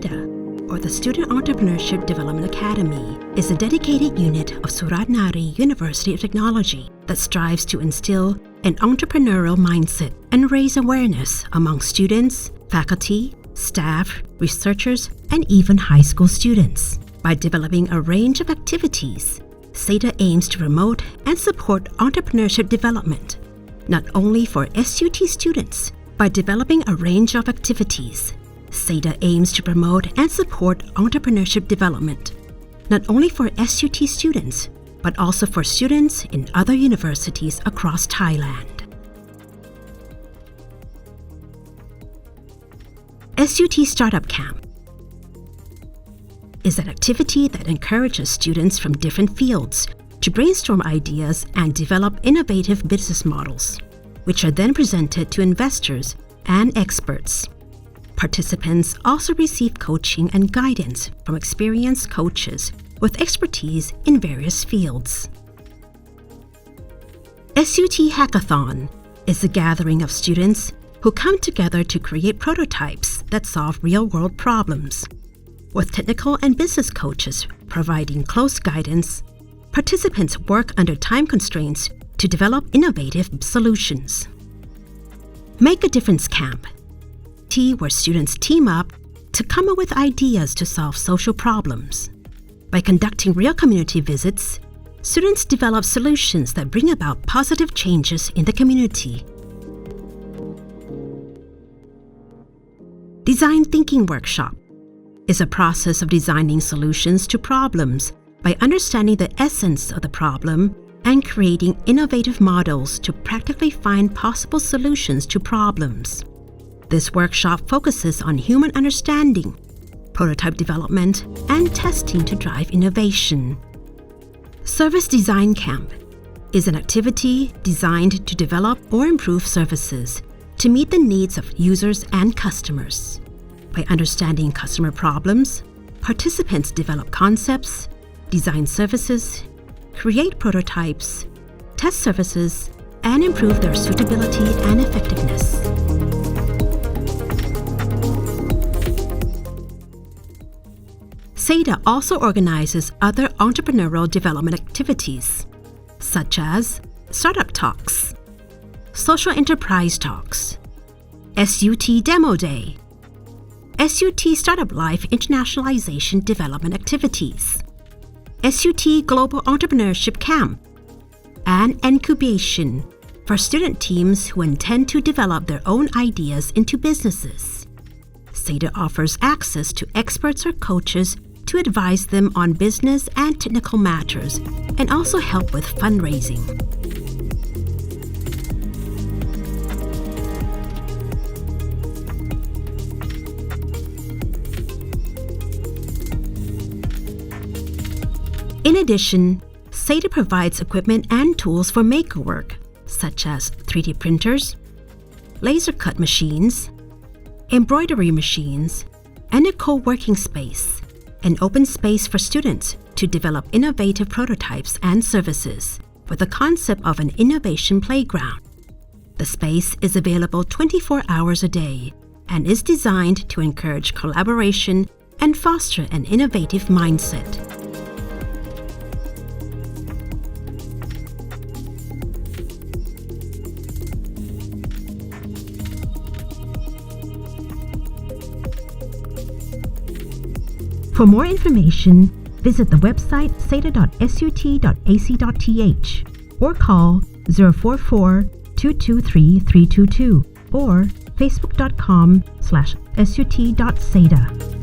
SEDA, or the Student Entrepreneurship Development Academy, is a dedicated unit of Suranaree University of Technology that strives to instill an entrepreneurial mindset and raise awareness among students, faculty, staff, researchers, and even high school students. By developing a range of activities, SEDA aims to promote and support entrepreneurship development, not only for SUT students. By developing a range of activities, SEDA aims to promote and support entrepreneurship development, not only for SUT students, but also for students in other universities across Thailand. SUT Startup Camp is an activity that encourages students from different fields to brainstorm ideas and develop innovative business models, which are then presented to investors and experts. Participants also receive coaching and guidance from experienced coaches with expertise in various fields. SUT Hackathon is a gathering of students who come together to create prototypes that solve real-world problems. With technical and business coaches providing close guidance, participants work under time constraints to develop innovative solutions. Make a Difference Camp, where students team up to come up with ideas to solve social problems. By conducting real community visits, students develop solutions that bring about positive changes in the community. Design Thinking Workshop is a process of designing solutions to problems by understanding the essence of the problem and creating innovative models to practically find possible solutions to problems. This workshop focuses on human understanding, prototype development, and testing to drive innovation. Service Design Camp is an activity designed to develop or improve services to meet the needs of users and customers. By understanding customer problems, participants develop concepts, design services, create prototypes, test services, and improve their suitability and effectiveness. SEDA also organizes other entrepreneurial development activities, such as Startup Talks, Social Enterprise Talks, SUT Demo Day, SUT Startup Life Internationalization Development Activities, SUT Global Entrepreneurship Camp, and Incubation for student teams who intend to develop their own ideas into businesses. SEDA offers access to experts or coaches to advise them on business and technical matters and also help with fundraising. In addition, SEDA provides equipment and tools for makerwork, such as 3D printers, laser cut machines, embroidery machines, and a co-working space, an open space for students to develop innovative prototypes and services with the concept of an innovation playground. The space is available 24 hours a day and is designed to encourage collaboration and foster an innovative mindset. For more information, visit the website seda.sut.ac.th or call 044-223-322 or facebook.com/sut.seda.